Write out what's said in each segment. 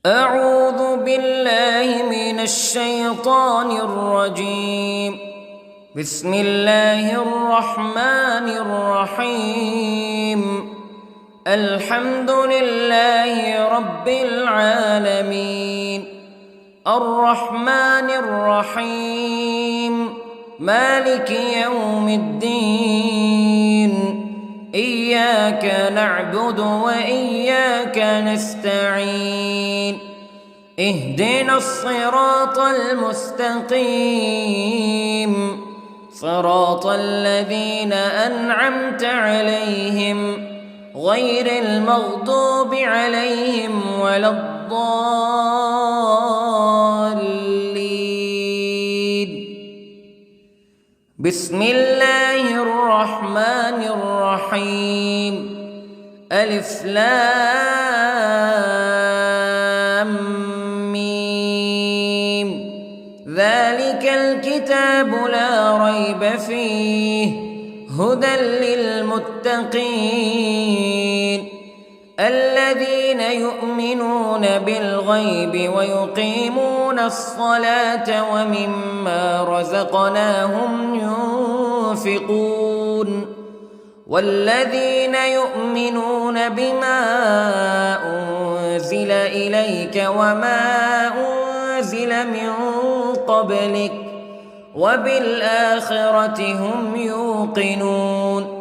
أعوذ بالله من الشيطان الرجيم. بسم الله الرحمن الرحيم. الحمد لله رب العالمين، الرحمن الرحيم، مالك يوم الدين. إياك نعبد وإياك نستعين. اهدنا الصراط المستقيم، صراط الذين أنعمت عليهم غير المغضوب عليهم ولا الضالين. بسم الله الرحمن الرحيم. ألف لام ميم. ذلك الكتاب لا ريب فيه هدى للمتقين الذين يؤمنون بالغيب ويقيمون الصلاة ومما رزقناهم ينفقون والذين يؤمنون بما أنزل إليك وما أنزل من قبلك وبالآخرة هم يوقنون.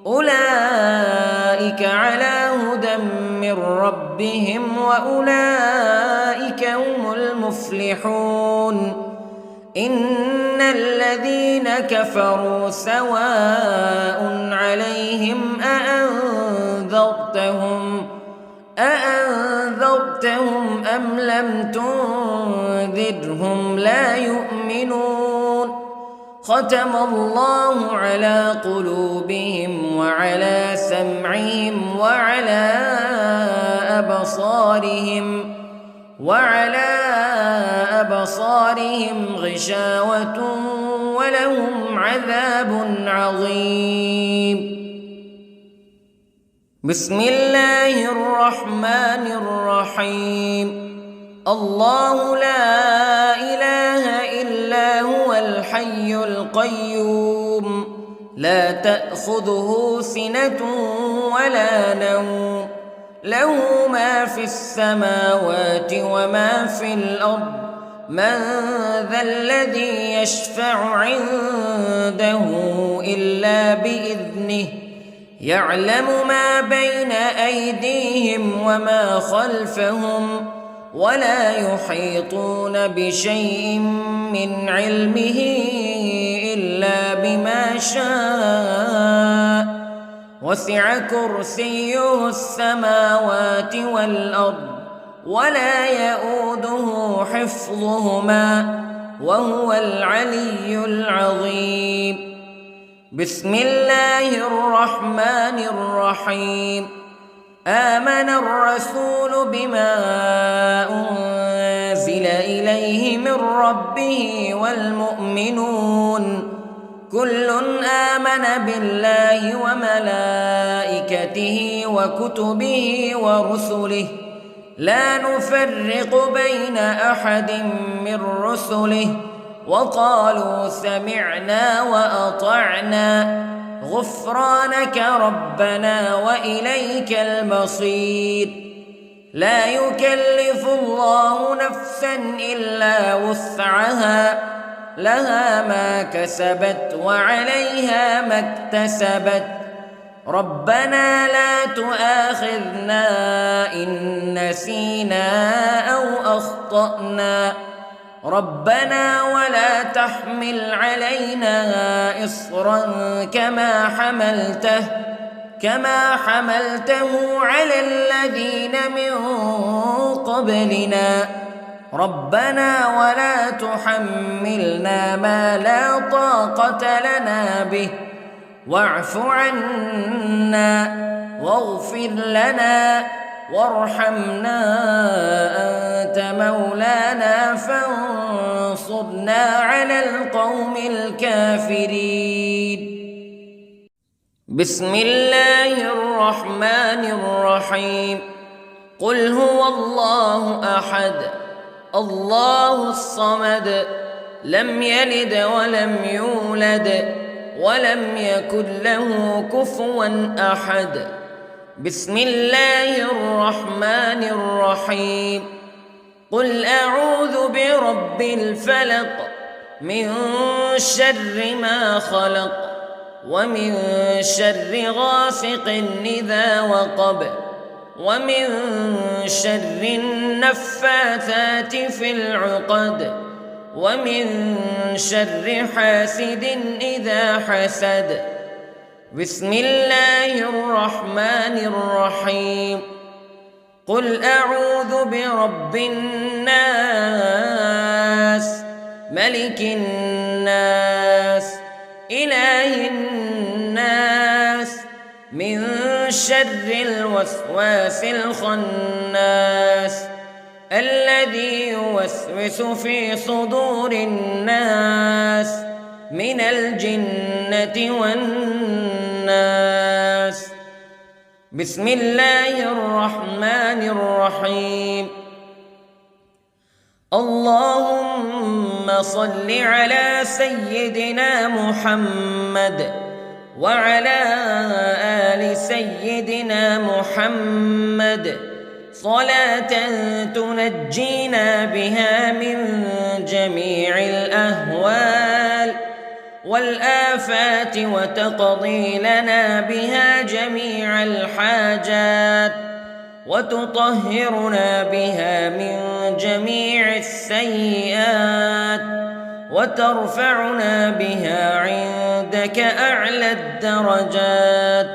أولئك على هدى من ربهم وأولئك هم المفلحون. إن الذين كفروا سواء عليهم أأنذرتهم أم لم تنذرهم لا يؤمنون. ختم الله على قلوبهم وعلى سمعهم وعلى أبصارهم غشاوة ولهم عذاب عظيم. بسم الله الرحمن الرحيم. الله لا إله إلا هو الحي القيوم لا تأخذه سنة ولا نوم له ما في السماوات وما في الأرض. من ذا الذي يشفع عنده إلا بإذنه يعلم ما بين أيديهم وما خلفهم ولا يحيطون بشيء من علمه إلا بما شاء. وسع كرسيه السماوات والأرض ولا يؤوده حفظهما وهو العلي العظيم. بسم الله الرحمن الرحيم. آمن الرسول بما أنزل إليه من ربه والمؤمنون كل آمن بالله وملائكته وكتبه ورسله لا نفرق بين أحد من رسله وقالوا سمعنا وأطعنا غفرانك ربنا وإليك المصير. لا يكلف الله نفسا إلا وسعها لها ما كسبت وعليها ما اكتسبت. ربنا لا تؤاخذنا إن نسينا أو أخطأنا ربنا ولا تحمل علينا إصرا كما حملته على الذين من قبلنا ربنا ولا تحملنا ما لا طاقة لنا به واعف عنا واغفر لنا وارحمنا أنت مولانا فانصرنا على القوم الكافرين. بسم الله الرحمن الرحيم. قل هو الله أحد الله الصمد لم يلد ولم يولد ولم يكن له كفوا أحد. بسم الله الرحمن الرحيم. قل أعوذ برب الفلق من شر ما خلق ومن شر غاسق إذا وقب ومن شر النفاثات في العقد ومن شر حاسد إذا حسد. بسم الله الرحمن الرحيم. قل أعوذ برب الناس ملك الناس إله الناس من شر الوسواس الخناس الذي يوسوس في صدور الناس من الجنة والناس. بسم الله الرحمن الرحيم. اللهم صل على سيدنا محمد وعلى آل سيدنا محمد صلاة تنجينا بها من جميع الأهوال والآفات وتقضي لنا بها جميع الحاجات وتطهرنا بها من جميع السيئات وترفعنا بها عندك أعلى الدرجات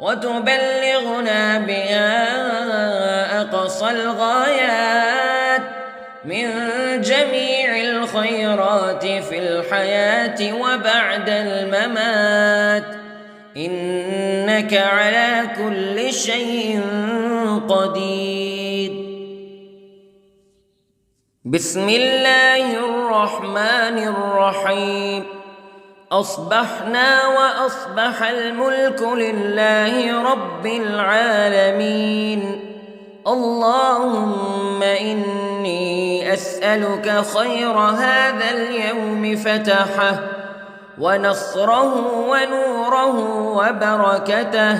وتبلغنا بها أقصى الغايات من جميع الخيرات في الحياة وبعد الممات إنك على كل شيء قدير. بسم الله الرحمن الرحيم. أصبحنا وأصبح الملك لله رب العالمين. اللهم إني أسألك خير هذا اليوم فتحه ونصره ونوره وبركته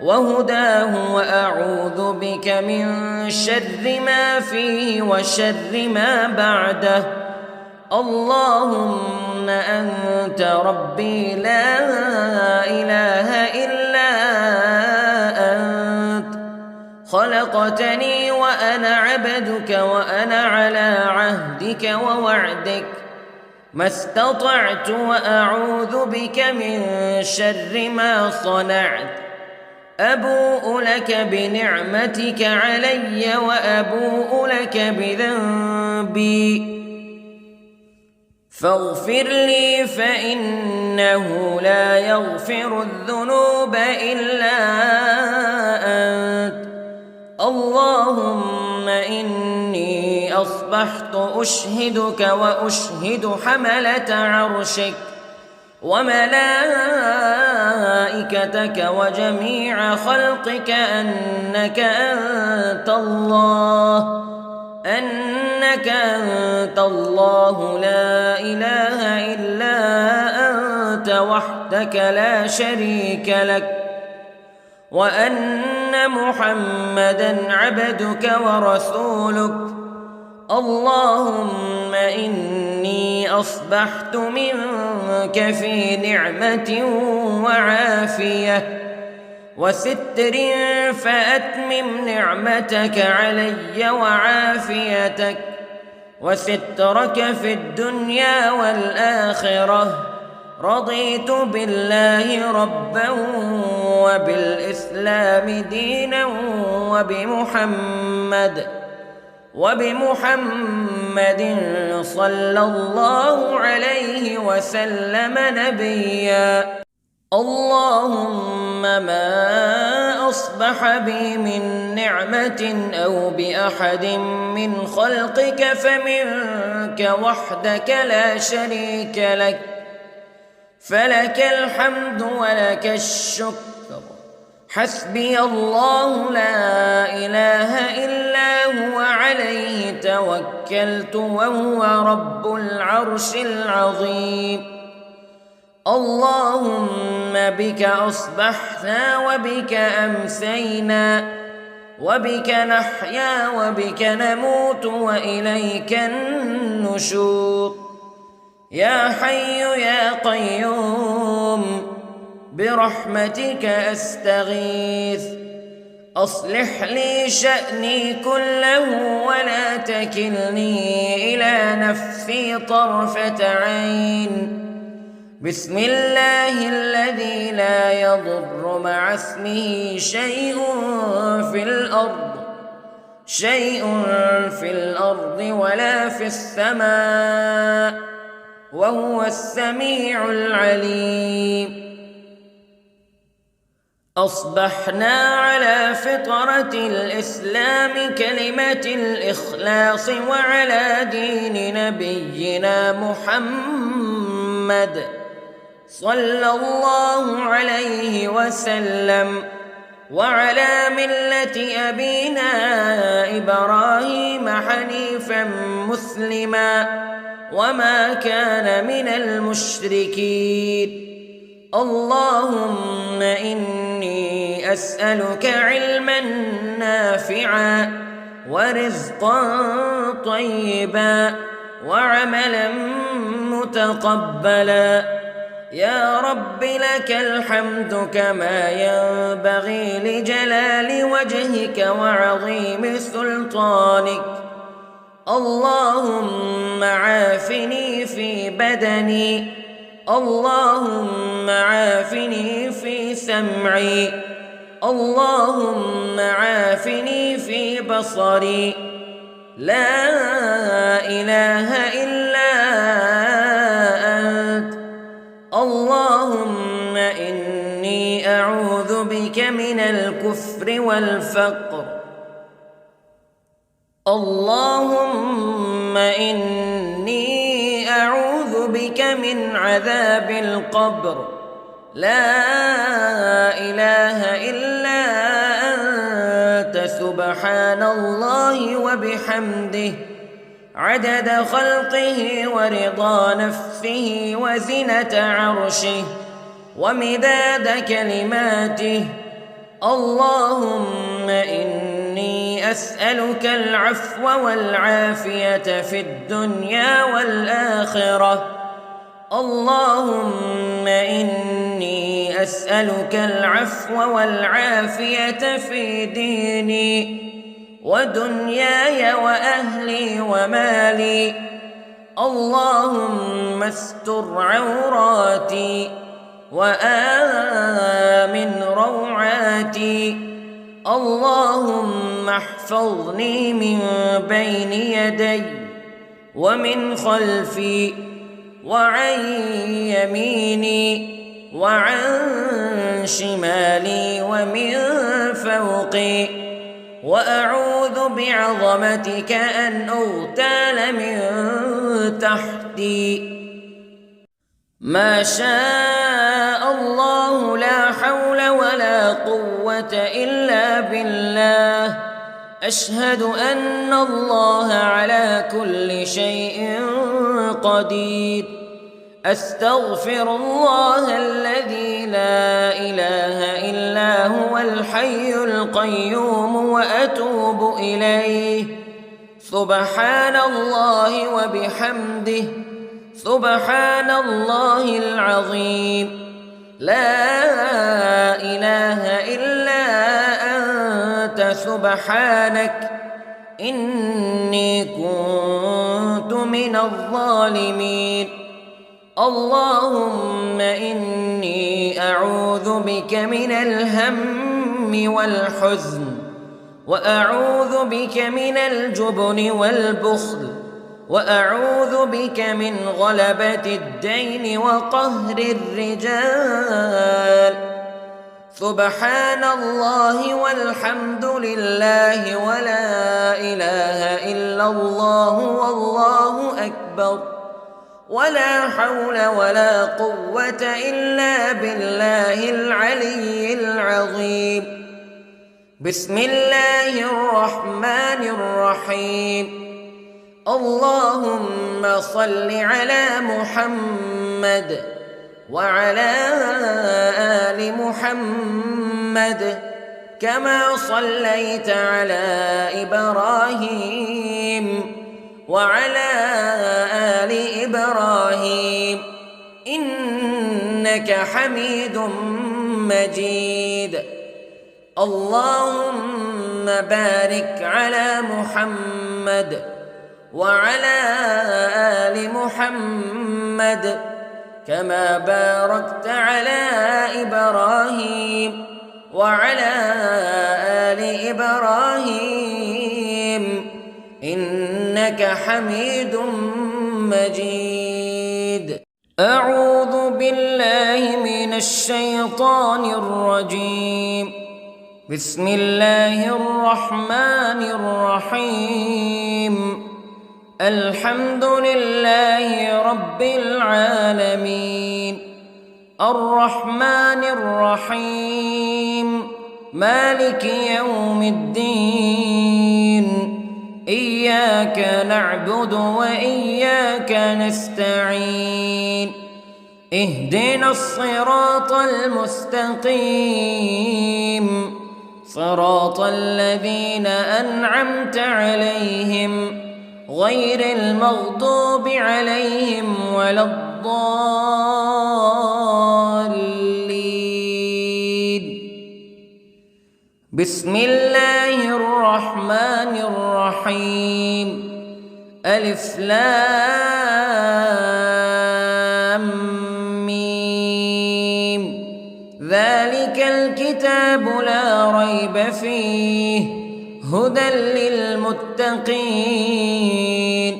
وهداه وأعوذ بك من شر ما فيه وشر ما بعده. اللهم أنت ربي لا إله إلا أنت خلقتني وأنا عبدك وأنا على عهدك ووعدك ما استطعت وأعوذ بك من شر ما صنعت. أبوء لك بنعمتك علي وأبوء لك بذنبي فاغفر لي فإنه لا يغفر الذنوب إلا أنت. اللهم إني أصبحت أشهدك وأشهد حملة عرشك وملائكتك وجميع خلقك أنك أنت الله لا إله إلا أنت وحدك لا شريك لك وأن محمدًا عبدك ورسولك. اللهم إني أصبحت منك في نعمة وعافية وستر فأتمم نعمتك علي وعافيتك وسترك في الدنيا والآخرة. رضيت بالله ربا وبالإسلام دينا وبمحمد صلى الله عليه وسلم نبيا. اللهم ما أصبح بي من نعمة أو بأحد من خلقك فمنك وحدك لا شريك لك فلك الحمد ولك الشكر حسبي الله لا إله إلا هو عليه توكلت وهو رب العرش العظيم. اللهم بك أصبحنا وبك أمسينا وبك نحيا وبك نموت وإليك النشور. يا حي يا قيوم برحمتك أستغيث، أصلح لي شأني كله ولا تكلني إلى نفسي طرفة عين. بسم الله الذي لا يضر مع اسمه شيء في الأرض ولا في السماء وهو السميع العليم. أصبحنا على فطرة الإسلام كلمة الإخلاص وعلى دين نبينا محمد صلى الله عليه وسلم وعلى ملة أبينا إبراهيم حنيفا مسلما وما كان من المشركين. اللهم إني أسألك علما نافعا ورزقا طيبا وعملا متقبلا. يا رب لك الحمد كما ينبغي لجلال وجهك وعظيم سلطانك. اللهم عافني في بدني، اللهم عافني في سمعي، اللهم عافني في بصري. لا إله إلا أنت. اللهم إني أعوذ بك من الكفر والفقر. اللهم إني أعوذ بك من عذاب القبر. لا إله إلا أنت سبحان الله وبحمده عدد خلقه ورضا نفسه وزنة عرشه ومداد كلماته. اللهم إني أسألك العفو والعافية في الدنيا والآخرة. اللهم إني أسألك العفو والعافية في ديني ودنياي وأهلي ومالي. اللهم استر عوراتي وآمن روعاتي. اللهم احفظني من بين يدي ومن خلفي وعن يميني وعن شمالي ومن فوقي، وأعوذ بعظمتك أن أغتال من تحتي. ما شاء الله لا حول ولا قوة إلا بالله. أشهد أن الله على كل شيء قدير. أستغفر الله الذي لا إله إلا هو الحي القيوم وأتوب إليه. سبحان الله وبحمده سبحان الله العظيم. لا إله إلا أنت سبحانك إني كنت من الظالمين. اللهم إني أعوذ بك من الهم والحزن، وأعوذ بك من الجبن والبخل، وأعوذ بك من غلبة الدين وقهر الرجال. سبحان الله والحمد لله ولا إله إلا الله والله أكبر. ولا حول ولا قوة إلا بالله العلي العظيم. بسم الله الرحمن الرحيم. اللهم صل على محمد وعلى آل محمد كما صليت على إبراهيم وعلى آل إبراهيم إنك حميد مجيد. اللهم بارك على محمد وعلى آل محمد كما باركت على إبراهيم وعلى آل إبراهيم إنك حميد مجيد. أعوذ بالله من الشيطان الرجيم. بسم الله الرحمن الرحيم. الحمد لله رب العالمين الرحمن الرحيم مالك يوم الدين إياك نعبد وإياك نستعين اهدنا الصراط المستقيم صراط الذين أنعمت عليهم غير المغضوب عليهم ولا الضالين. بسم الله الرحمن الرحيم. ألف لام ميم. ذلك الكتاب لا ريب فيه هدى للمتقين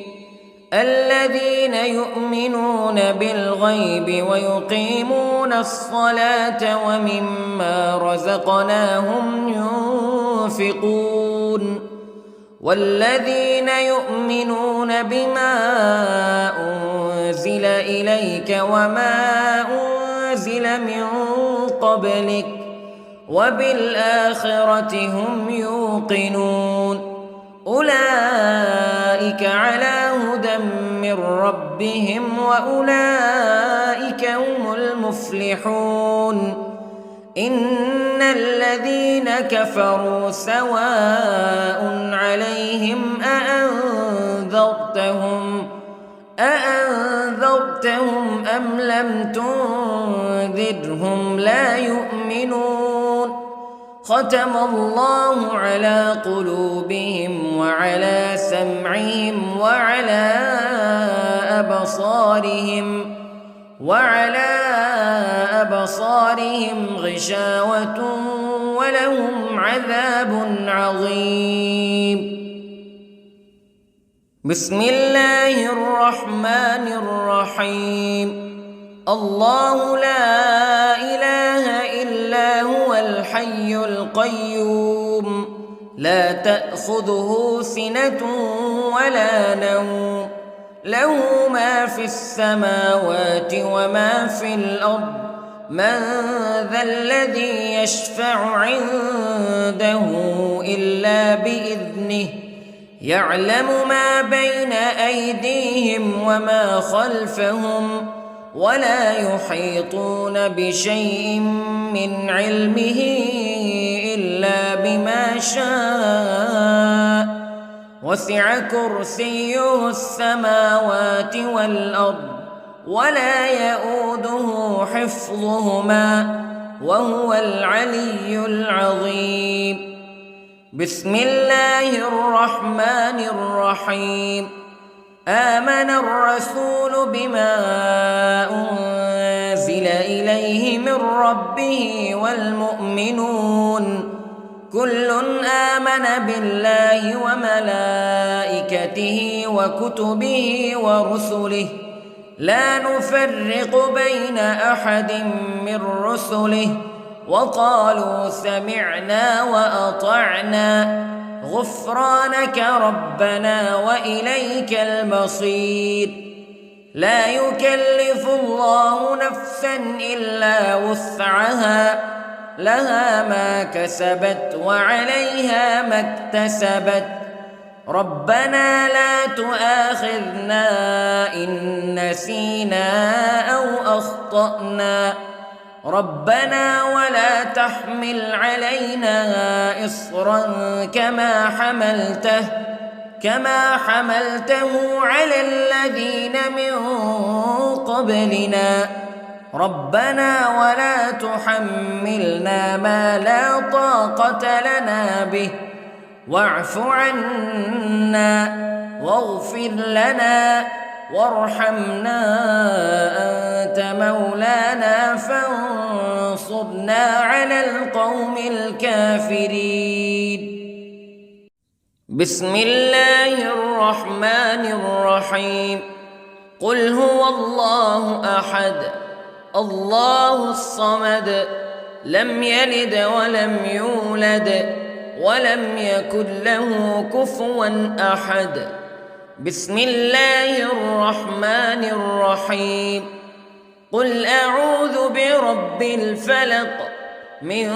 الذين يؤمنون بالغيب ويقيمون الصلاة ومما رزقناهم ينفقون والذين يؤمنون بما أنزل إليك وما أنزل من قبلك وبالآخرة هم يوقنون أولئك على هدى من ربهم وأولئك هم المفلحون. إن الذين كفروا سواء عليهم أأنذرتهم أم لم تنذرهم لا يؤمنون. ختم الله على قلوبهم وعلى سمعهم وعلى أبصارهم غشاوة ولهم عذاب عظيم. بسم الله الرحمن الرحيم. الله لا إله إلا هو الحي القيوم لا تأخذه سنة ولا نوم له ما في السماوات وما في الأرض من ذا الذي يشفع عنده إلا بإذنه يعلم ما بين أيديهم وما خلفهم ولا يحيطون بشيء من علمه إلا بما شاء وسع كرسيه السماوات والأرض ولا يؤوده حفظهما وهو العلي العظيم. بسم الله الرحمن الرحيم. آمن الرسول بما أنزل إليه من ربه والمؤمنون كل آمن بالله وملائكته وكتبه ورسله لا نفرق بين أحد من رسله وقالوا سمعنا وأطعنا غفرانك ربنا وإليك المصير. لا يكلف الله نفسا إلا وسعها لها ما كسبت وعليها ما اكتسبت ربنا لا تؤاخذنا إن نسينا أو أخطأنا ربنا ولا تحمل علينا إصرا كما حملته على الذين من قبلنا ربنا ولا تحملنا ما لا طاقة لنا به واعف عنا واغفر لنا وارحمنا أنت مولانا فانصرنا على القوم الكافرين. بسم الله الرحمن الرحيم. قل هو الله أحد الله الصمد لم يلد ولم يولد ولم يكن له كفوا أحد. بسم الله الرحمن الرحيم. قل أعوذ برب الفلق من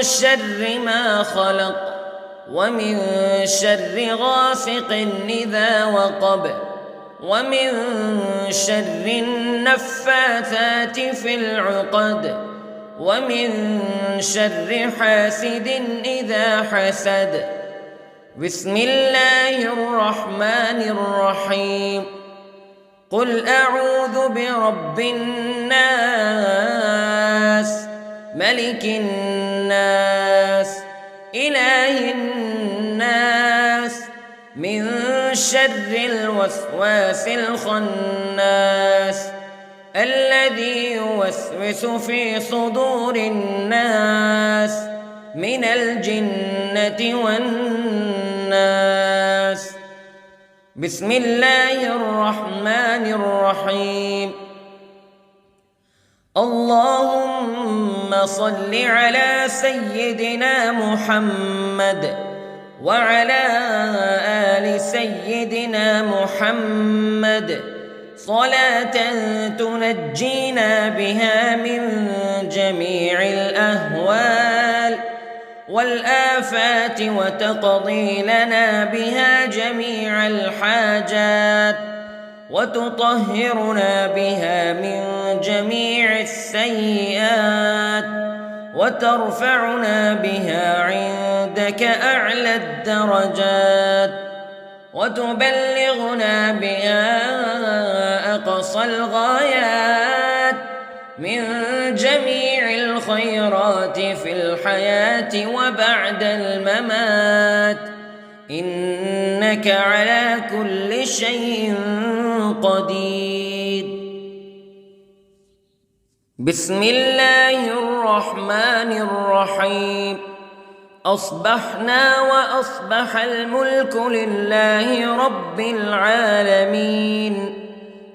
شر ما خلق ومن شر غاسق إذا وقب ومن شر النفاثات في العقد ومن شر حاسد إذا حسد. بسم الله الرحمن الرحيم. قل أعوذ برب الناس ملك الناس إله الناس من شر الوسواس الخناس الذي يوسوس في صدور الناس من الجنة والناس. بسم الله الرحمن الرحيم. اللهم صل على سيدنا محمد وعلى آل سيدنا محمد صلاة تنجينا بها من جميع الأهوال والآفات وتقضي لنا بها جميع الحاجات وتطهرنا بها من جميع السيئات وترفعنا بها عندك أعلى الدرجات وتبلغنا بها أقصى الغايات من جميع الخيرات في الحياة وبعد الممات إنك على كل شيء قدير. بسم الله الرحمن الرحيم. أصبحنا وأصبح الملك لله رب العالمين.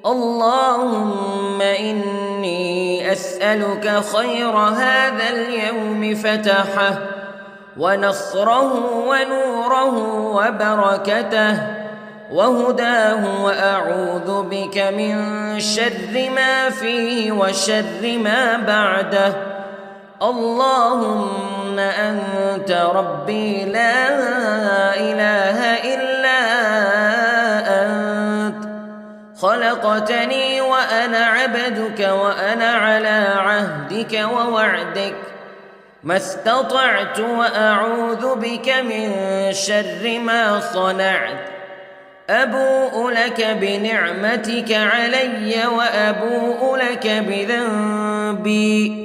اللهم إني أسألك خير هذا اليوم فتحه ونصره ونوره وبركته وهداه وأعوذ بك من شر ما فيه وشر ما بعده. اللهم أنت ربي لا إله إلا أنت خلقتني وأنا عبدك وأنا على عهدك ووعدك ما استطعت وأعوذ بك من شر ما صنعت. أبوء لك بنعمتك علي وأبوء لك بذنبي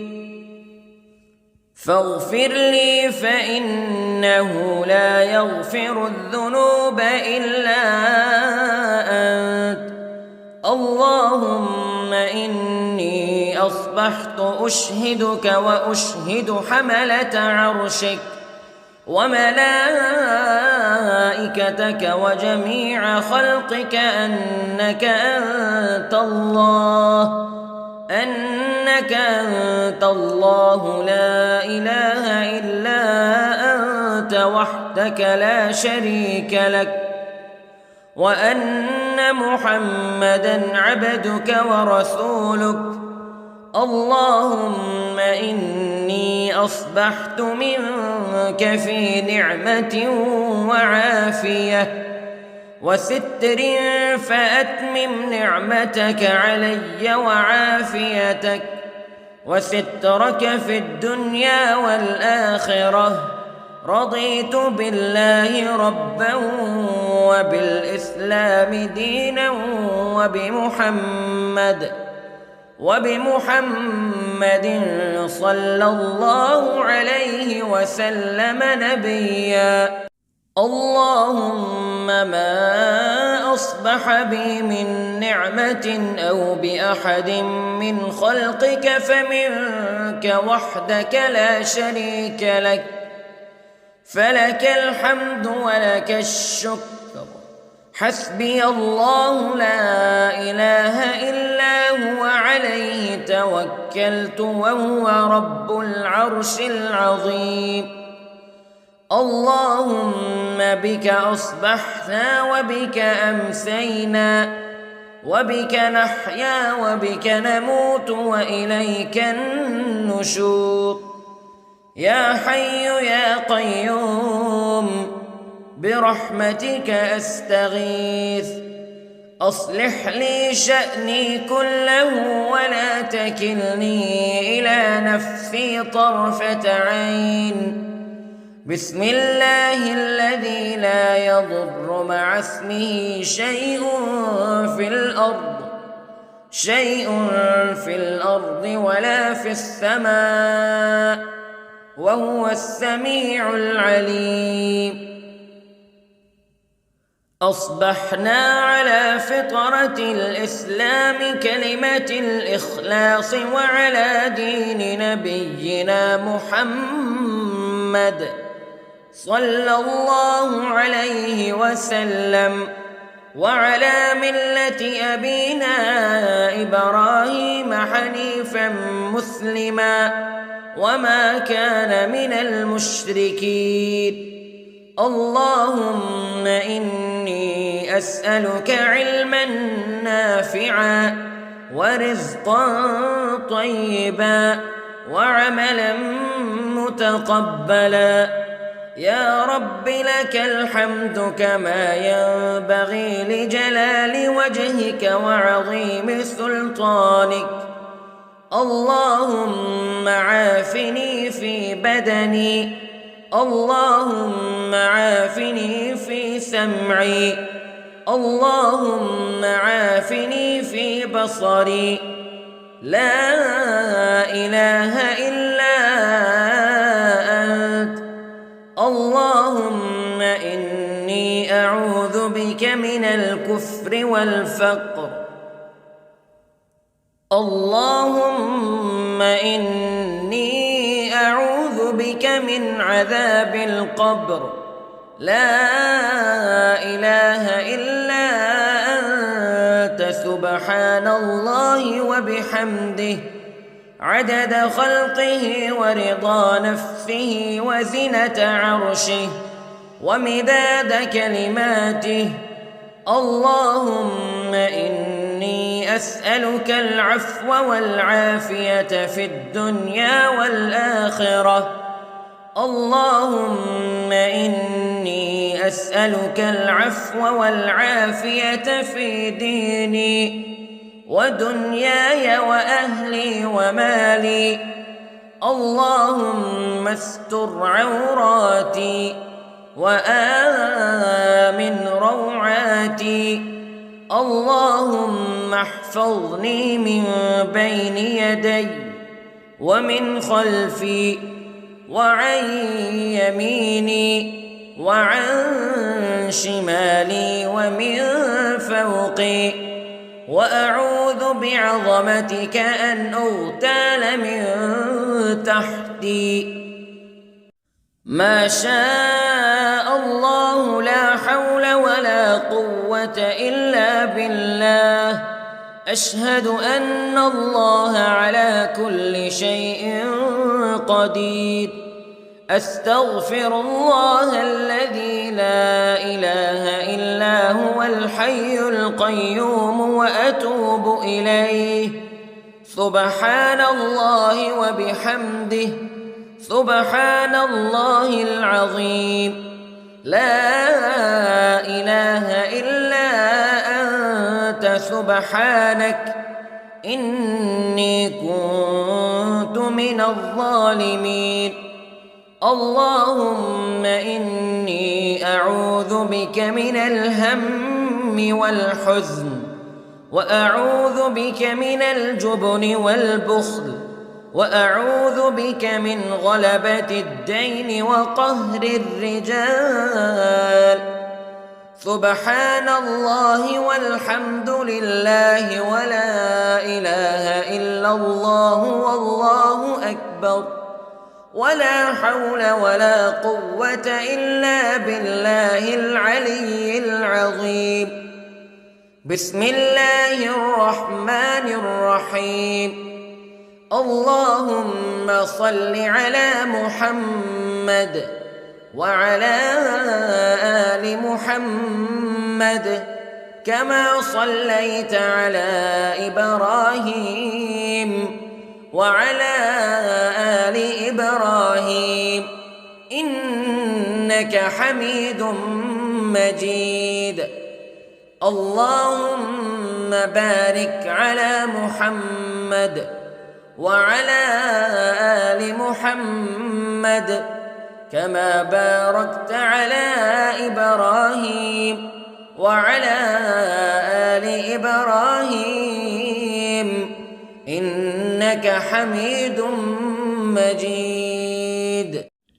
فاغفر لي فإنه لا يغفر الذنوب إلا أنت. اللهم إني أصبحت أشهدك وأشهد حملة عرشك وملائكتك وجميع خلقك أنك أنت الله لا إله إلا أنت وحدك لا شريك لك وأن أن محمدًا عبدك ورسولك. اللهم إني أصبحت منك في نعمة وعافية وستر، فأتمم نعمتك علي وعافيتك وسترك في الدنيا والآخرة. رضيت بالله ربًا وبالإسلام دينًا وبمحمد صلى الله عليه وسلم نبيًا. اللهم ما أصبح بي من نعمة أو بأحد من خلقك فمنك وحدك لا شريك لك، فلك الحمد ولك الشكر. حسبي الله لا إله إلا هو، عليه توكلت وهو رب العرش العظيم. اللهم بك أصبحنا وبك أمسينا وبك نحيا وبك نموت وإليك النشور. يا حي يا قيوم برحمتك أستغيث، أصلح لي شأني كله ولا تكلني إلى نفسي طرفة عين. بسم الله الذي لا يضر مع اسمه شيء في الأرض ولا في السماء، وهو السميع العليم. أصبحنا على فطرة الإسلام كلمة الإخلاص وعلى دين نبينا محمد صلى الله عليه وسلم، وعلى ملة أبينا إبراهيم حنيفا مسلما وما كان من المشركين. اللهم إني أسألك علما نافعا ورزقا طيبا وعملا متقبلا. يا رب لك الحمد كما ينبغي لجلال وجهك وعظيم سلطانك. اللهم عافني في بدني، اللهم عافني في سمعي، اللهم عافني في بصري. لا إله إلا أنت. اللهم إني أعوذ بك من الكفر والفقر. اللهم إني أعوذ بك من عذاب القبر. لا إله إلا أنت، سبحان الله وبحمده، عدد خلقه ورضا نفسه وزنة عرشه ومداد كلماته. اللهم إني أسألك العفو والعافية في الدنيا والآخرة. اللهم إني أسألك العفو والعافية في ديني ودنياي وأهلي ومالي. اللهم استر عوراتي وآمن روعاتي. اللهم احفظني من بين يدي ومن خلفي وعن يميني وعن شمالي ومن فوقي، وأعوذ بعظمتك أن أغتال من تحتي. ما شاء الله لا حول ولا قوة إلا بالله. أشهد أن الله على كل شيء قدير. أستغفر الله الذي لا إله إلا هو الحي القيوم وأتوب إليه. سبحان الله وبحمده، سبحان الله العظيم. لا إله إلا أنت سبحانك إني كنت من الظالمين. اللهم إني أعوذ بك من الهم والحزن، وأعوذ بك من الجبن والبخل، وأعوذ بك من غلبة الدين وقهر الرجال. سبحان الله والحمد لله ولا إله إلا الله والله أكبر، ولا حول ولا قوة إلا بالله العلي العظيم. بسم الله الرحمن الرحيم. اللهم صل على محمد وعلى آل محمد كما صليت على إبراهيم وعلى آل إبراهيم إنك حميد مجيد. اللهم بارك على محمد وعلى آل محمد كما باركت على إبراهيم وعلى آل إبراهيم إنك حميد مجيد.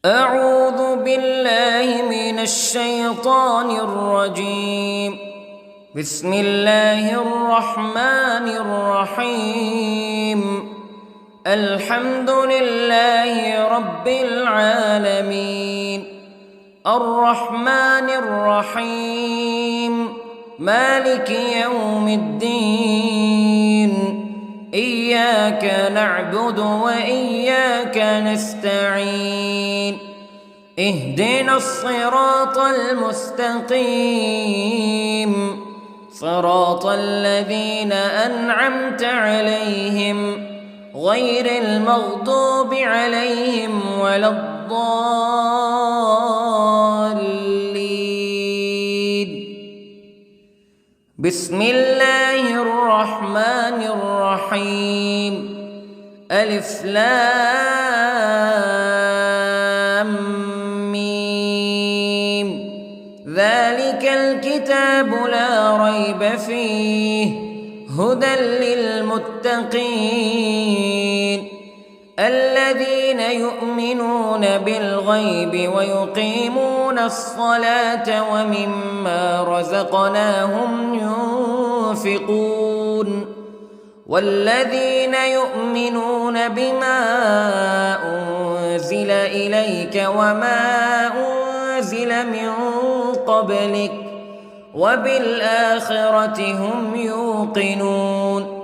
أعوذ بالله من الشيطان الرجيم. بسم الله الرحمن الرحيم. الحمد لله رب العالمين، الرحمن الرحيم، مالك يوم الدين. إياك نعبد وإياك نستعين. اهدنا الصراط المستقيم، صراط الذين أنعمت عليهم غير المغضوب عليهم ولا الضالين. بسم الله الرحمن الرحيم. ألف لام ميم. ذلك الكتاب لا ريب فيه هدى للمتقين الذين يؤمنون بالغيب ويقيمون الصلاة ومما رزقناهم ينفقون والذين يؤمنون بما أنزل إليك وما أنزل من قبلك وبالآخرة هم يوقنون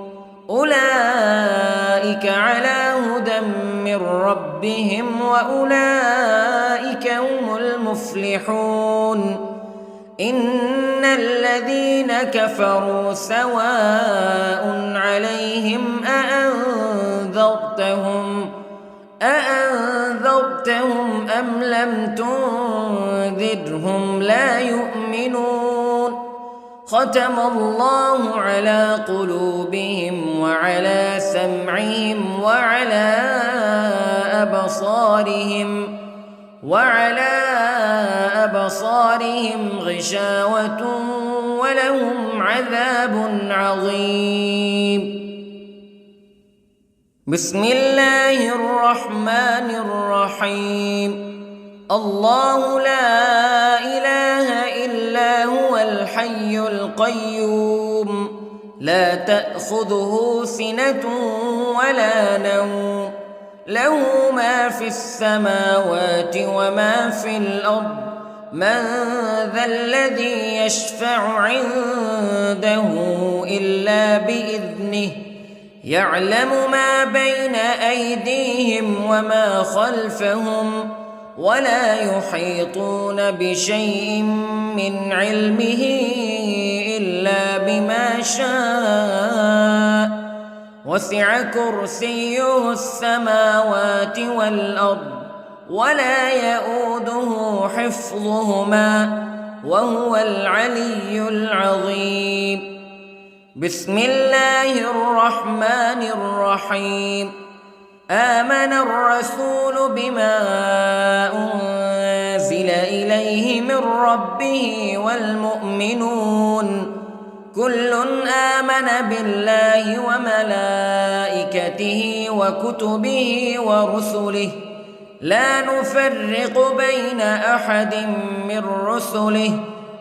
أولئك على هدى من ربهم وأولئك هم المفلحون. إن الذين كفروا سواء عليهم أأنذرتهم أم لم تنذرهم لا يؤمنون. ختم الله على قلوبهم وعلى سمعهم وعلى أبصارهم غشاوة ولهم عذاب عظيم. بسم الله الرحمن الرحيم. الله لا إله إلا هو الحي القيوم لا تأخذه سنة ولا نوم له ما في السماوات وما في الأرض من ذا الذي يشفع عنده إلا بإذنه يعلم ما بين أيديهم وما خلفهم ولا يحيطون بشيء من علمه إلا بما شاء وسع كرسيه السماوات والأرض ولا يؤوده حفظهما وهو العلي العظيم. بسم الله الرحمن الرحيم. آمن الرسول بما أنزل إليه من ربه والمؤمنون كل آمن بالله وملائكته وكتبه ورسله لا نفرق بين أحد من رسله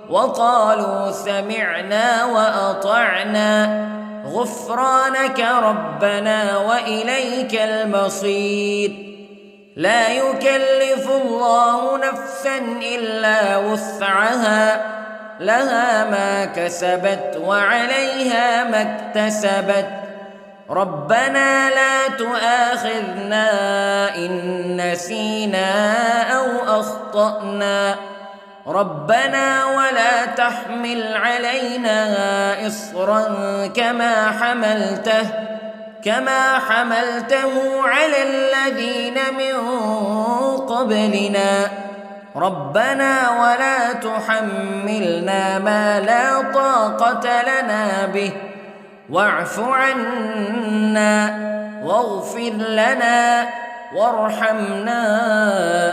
وقالوا سمعنا وأطعنا غفرانك ربنا وإليك المصير. لا يكلف الله نفسا إلا وسعها لها ما كسبت وعليها ما اكتسبت ربنا لا تؤاخذنا إن نسينا أو أخطأنا ربنا ولا تحمل علينا إصرا كما حملته على الذين من قبلنا ربنا ولا تحملنا ما لا طاقة لنا به واعف عنا واغفر لنا وارحمنا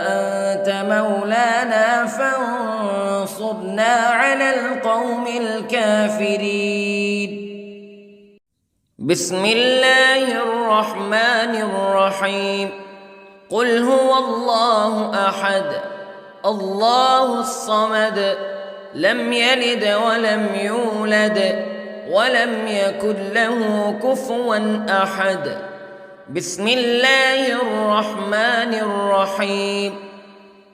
أنت مولانا فانصرنا على القوم الكافرين. بسم الله الرحمن الرحيم. قل هو الله أحد الله الصمد لم يلد ولم يولد ولم يكن له كفوا أحد. بسم الله الرحمن الرحيم.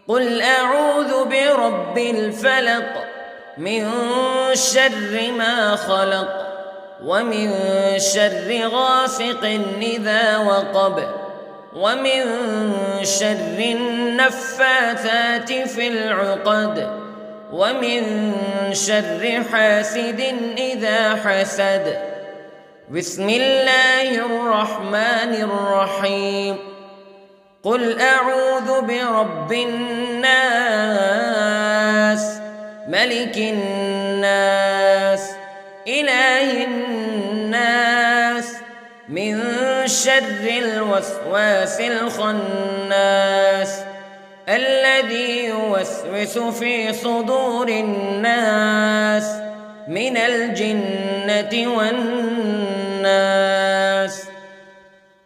قل أعوذ برب الفلق من شر ما خلق ومن شر غاسق إذا وقب ومن شر النفاثات في العقد ومن شر حاسد إذا حسد. بسم الله الرحمن الرحيم. قل أعوذ برب الناس ملك الناس إله الناس من شر الوسواس الخناس الذي يوسوس في صدور الناس من الجنة والناس.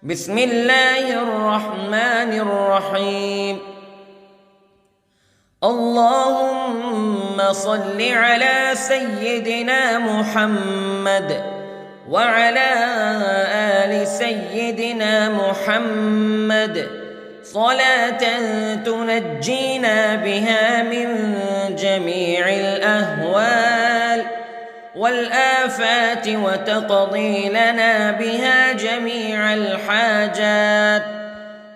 بسم الله الرحمن الرحيم. اللهم صل على سيدنا محمد وعلى آل سيدنا محمد صلاة تنجينا بها من جميع الأهوال والآفات وتقضي لنا بها جميع الحاجات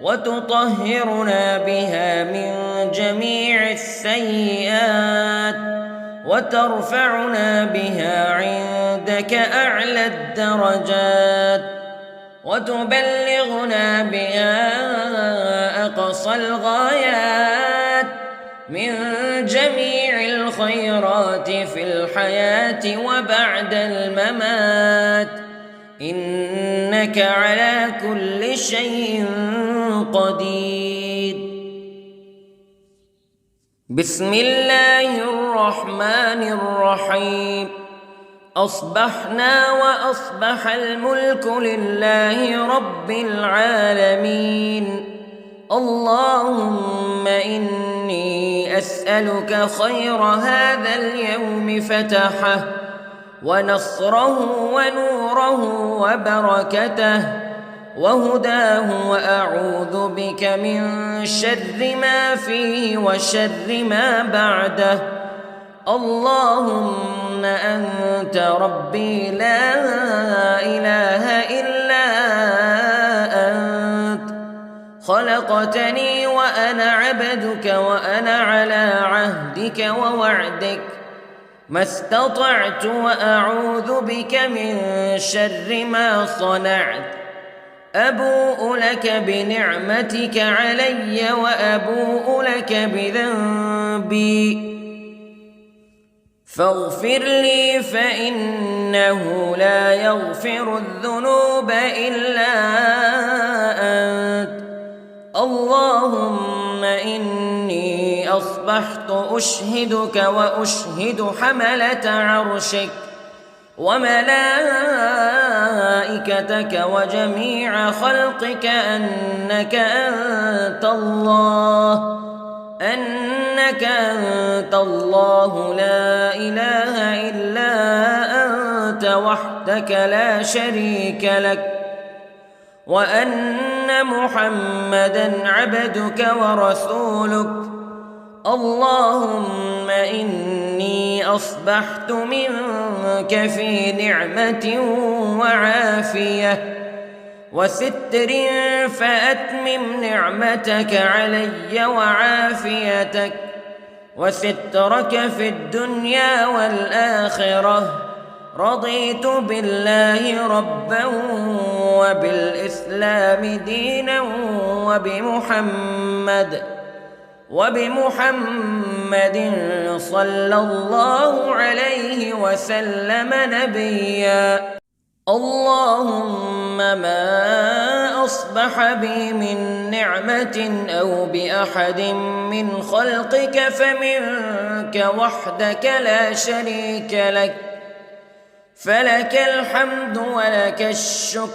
وتطهرنا بها من جميع السيئات وترفعنا بها عندك أعلى الدرجات وتبلغنا بها أقصى الغايات من جميع الخيرات في الحياة وبعد الممات إنك على كل شيء قدير. بسم الله الرحمن الرحيم. أصبحنا وأصبح الملك لله رب العالمين. اللهم إني أسألك خير هذا اليوم فتحه ونصره ونوره وبركته وهداه وأعوذ بك من شر ما فيه وشر ما بعده. اللهم أنت ربي لا إله إلا أنت خلقتني وأنا عبدك وأنا على عهدك ووعدك ما استطعت وأعوذ بك من شر ما صنعت أبوء لك بنعمتك علي وأبوء لك بذنبي فاغفر لي فإنه لا يغفر الذنوب إلا أنت اللهم إني أصبحت أشهدك وأشهد حملة عرشك وملائكتك وجميع خلقك أنك أنت الله لا إله إلا أنت وحدك لا شريك لك وأن محمدًا عبدك ورسولك اللهم إني أصبحت منك في نعمة وعافية وستر فأتمم نعمتك علي وعافيتك وسترك في الدنيا والآخرة رضيت بالله ربا وبالإسلام دينا وبمحمد صلى الله عليه وسلم نبيا اللهم ما أصبح بي من نعمة أو بأحد من خلقك فمنك وحدك لا شريك لك فلك الحمد ولك الشكر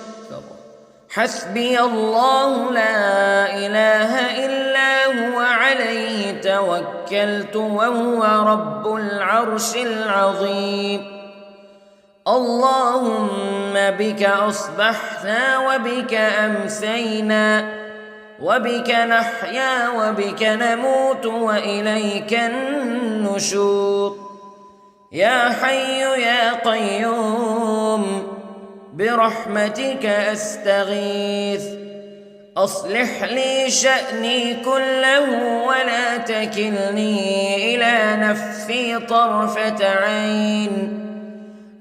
حسبي الله لا إله إلا هو عليه توكلت وهو رب العرش العظيم اللهم بك أصبحنا وبك أمسينا وبك نحيا وبك نموت وإليك النشور يا حي يا قيوم برحمتك أستغيث أصلح لي شأني كله ولا تكلني إلى نفسي طرفة عين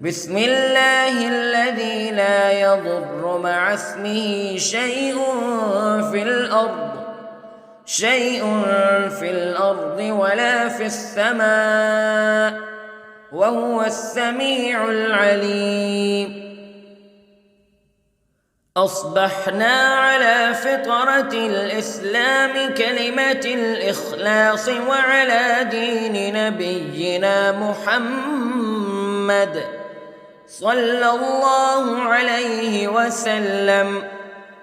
بسم الله الذي لا يضر مع اسمه شيء في الأرض ولا في السماء وهو السميع العليم أصبحنا على فطرة الإسلام كلمة الإخلاص وعلى دين نبينا محمد صلى الله عليه وسلم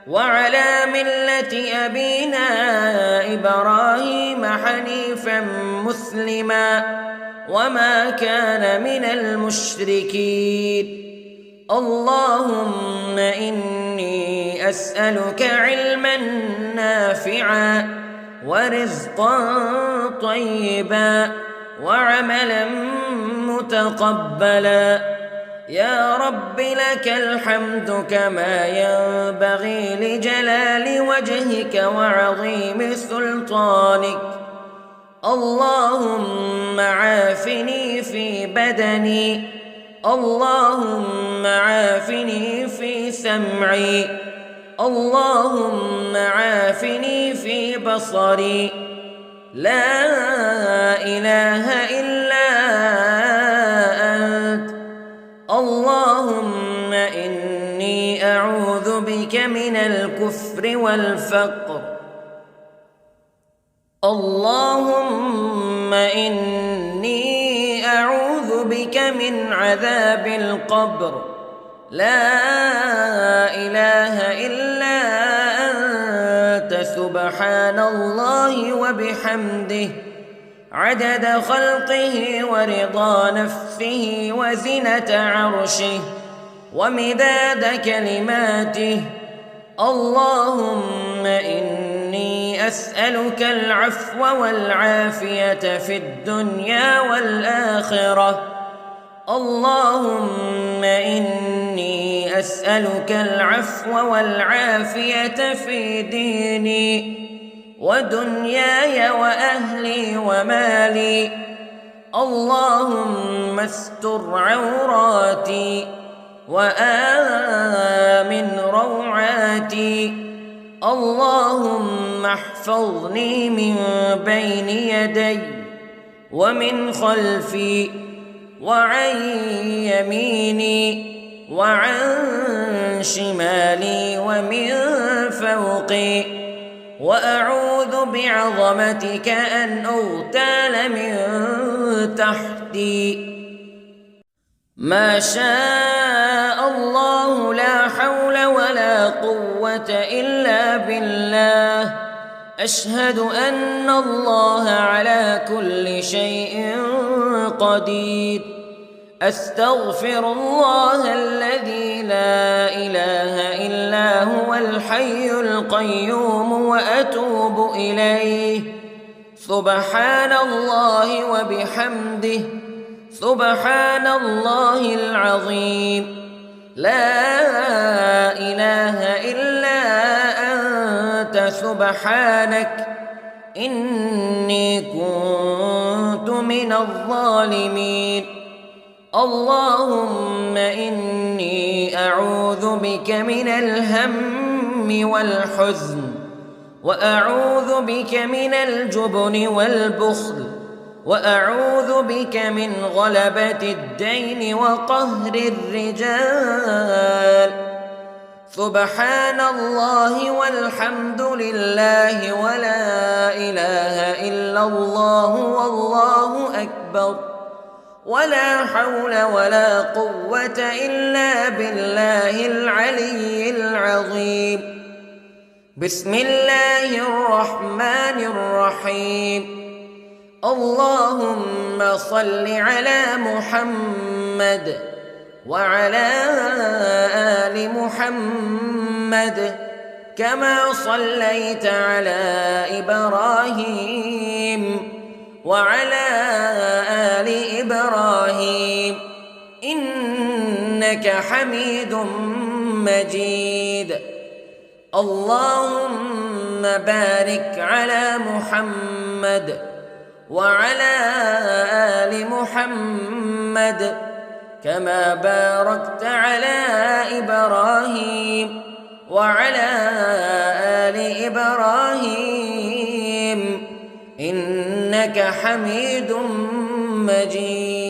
وعلى ملة أبينا إبراهيم حنيفا مسلما وما كان من المشركين اللهم إني أسألك علما نافعا ورزقا طيبا وعملا متقبلا يا رب لك الحمد كما ينبغي لجلال وجهك وعظيم سلطانك اللهم عافني في بدني اللهم عافني في سمعي اللهم عافني في بصري لا إله إلا أنت اللهم إني أعوذ بك من الكفر والفقر اللهم إني أعوذ بك من عذاب القبر لا إله إلا أنت سبحان الله وبحمده عدد خلقه ورضا نفسه وزنة عرشه ومداد كلماته اللهم إني أسألك العفو والعافية في الدنيا والآخرة اللهم إني أسألك العفو والعافية في ديني ودنياي وأهلي ومالي. اللهم استر عوراتي وآمن روعاتي. اللهم احفظني من بين يدي ومن خلفي وعن يميني وعن شمالي ومن فوقي، وأعوذ بعظمتك أن أغتال من تحتي. ما شاء الله لا حول ولا قوة إلا بالله. أشهد أن الله على كل شيء قدير. أستغفر الله الذي لا إله إلا هو الحي القيوم وأتوب إليه. سبحان الله وبحمده، سبحان الله العظيم. لا إله إلا أنت سبحانك إني كنت من الظالمين. اللهم إني أعوذ بك من الهم والحزن، وأعوذ بك من الجبن والبخل، وأعوذ بك من غلبة الدين وقهر الرجال. سبحان الله والحمد لله ولا إله إلا الله والله أكبر، ولا حول ولا قوة إلا بالله العلي العظيم. بسم الله الرحمن الرحيم. اللهم صل على محمد وعلى آل محمد كما صليت على إبراهيم وعلى آل إبراهيم إنك حميد مجيد. اللهم بارك على محمد وعلى آل محمد كما باركت على إبراهيم وعلى آل إبراهيم إنك حميد مجيد.